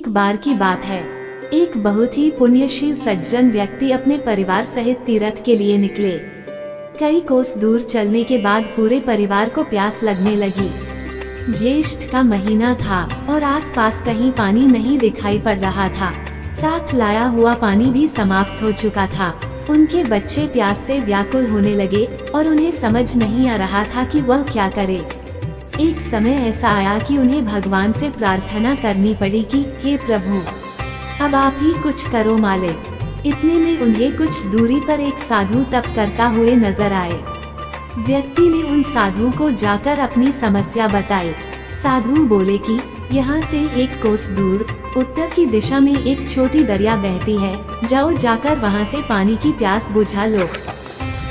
बार की बात है, एक बहुत ही पुण्यशील सज्जन व्यक्ति अपने परिवार सहित तीर्थ के लिए निकले। कई कोस दूर चलने के बाद पूरे परिवार को प्यास लगने लगी। ज्येष्ठ का महीना था और आसपास कहीं पानी नहीं दिखाई पड़ रहा था। साथ लाया हुआ पानी भी समाप्त हो चुका था। उनके बच्चे प्यास से व्याकुल होने लगे और उन्हें समझ नहीं आ रहा था कि वह क्या करे। एक समय ऐसा आया कि उन्हें भगवान से प्रार्थना करनी पड़ी कि हे प्रभु, अब आप ही कुछ करो मालिक। इतने में उन्हें कुछ दूरी पर एक साधु तप करता हुए नजर आए। व्यक्ति ने उन साधु को जाकर अपनी समस्या बताई। साधु बोले कि यहाँ से एक कोस दूर उत्तर की दिशा में एक छोटी दरिया बहती है, जाओ जाकर वहाँ से पानी की प्यास बुझा लो।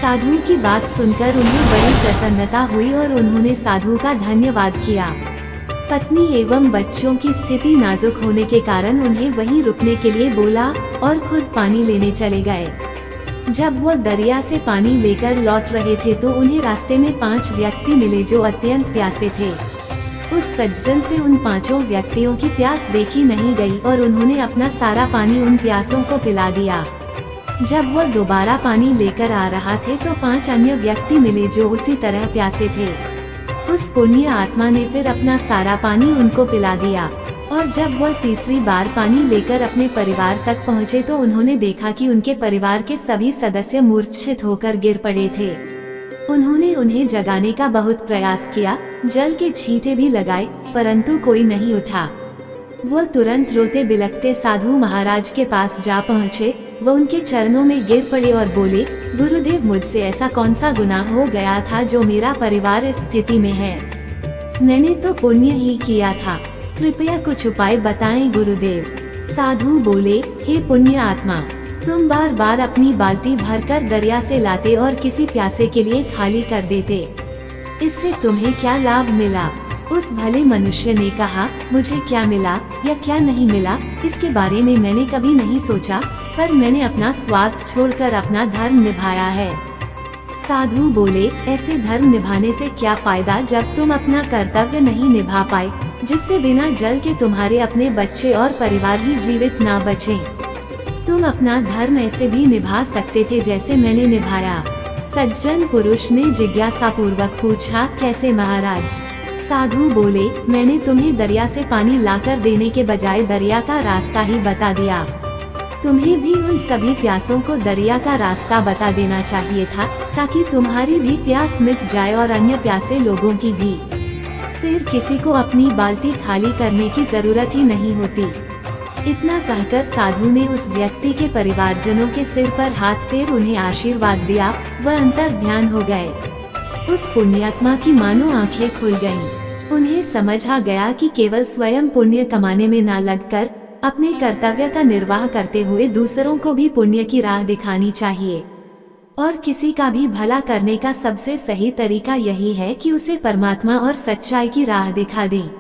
साधु की बात सुनकर उन्हें बड़ी प्रसन्नता हुई और उन्होंने साधु का धन्यवाद किया। पत्नी एवं बच्चों की स्थिति नाजुक होने के कारण उन्हें वहीं रुकने के लिए बोला और खुद पानी लेने चले गए। जब वो दरिया से पानी लेकर लौट रहे थे तो उन्हें रास्ते में 5 व्यक्ति मिले जो अत्यंत प्यासे थे। उस सज्जन से उन 5 व्यक्तियों की प्यास देखी नहीं गई और उन्होंने अपना सारा पानी उन प्यासों को पिला दिया। जब वो दोबारा पानी लेकर आ रहा थे तो 5 अन्य व्यक्ति मिले जो उसी तरह प्यासे थे। उस पुण्य आत्मा ने फिर अपना सारा पानी उनको पिला दिया और जब वह तीसरी बार पानी लेकर अपने परिवार तक पहुँचे तो उन्होंने देखा कि उनके परिवार के सभी सदस्य मूर्छित होकर गिर पड़े थे। उन्होंने उन्हें जगाने का बहुत प्रयास किया, जल के छींटे भी लगाए, परंतु कोई नहीं उठा। वह तुरंत रोते बिलखते साधु महाराज के पास जा पहुँचे। वह उनके चरणों में गिर पड़े और बोले, गुरुदेव, मुझसे ऐसा कौन सा गुनाह हो गया था जो मेरा परिवार इस स्थिति में है? मैंने तो पुण्य ही किया था, कृपया कुछ उपाय बताएं गुरुदेव। साधु बोले, हे पुण्य आत्मा, तुम बार बार अपनी बाल्टी भरकर दरिया से लाते और किसी प्यासे के लिए खाली कर देते, इससे तुम्हें क्या लाभ मिला? उस भले मनुष्य ने कहा, मुझे क्या मिला या क्या नहीं मिला इसके बारे में मैंने कभी नहीं सोचा, पर मैंने अपना स्वार्थ छोड़कर अपना धर्म निभाया है। साधु बोले, ऐसे धर्म निभाने से क्या फायदा जब तुम अपना कर्तव्य नहीं निभा पाए, जिससे बिना जल के तुम्हारे अपने बच्चे और परिवार ही जीवित ना बचे। तुम अपना धर्म ऐसे भी निभा सकते थे जैसे मैंने निभाया। सज्जन पुरुष ने जिज्ञासा पूर्वक पूछा, कैसे महाराज? साधु बोले, मैंने तुम्हें दरिया से पानी लाकर देने के बजाय दरिया का रास्ता ही बता दिया। तुम्हें भी उन सभी प्यासों को दरिया का रास्ता बता देना चाहिए था, ताकि तुम्हारी भी प्यास मिट जाए और अन्य प्यासे लोगों की भी। फिर किसी को अपनी बाल्टी खाली करने की जरूरत ही नहीं होती। इतना कहकर साधु ने उस व्यक्ति के परिवारजनों के सिर पर हाथ फेर उन्हें आशीर्वाद दिया। वह अंतर ध्यान हो गए। उस पुण्यात्मा की मानो आंखें खुल गईं। उन्हें समझ आ गया कि केवल स्वयं पुण्य कमाने में न लगकर अपने कर्तव्य का निर्वाह करते हुए दूसरों को भी पुण्य की राह दिखानी चाहिए, और किसी का भी भला करने का सबसे सही तरीका यही है कि उसे परमात्मा और सच्चाई की राह दिखा दें।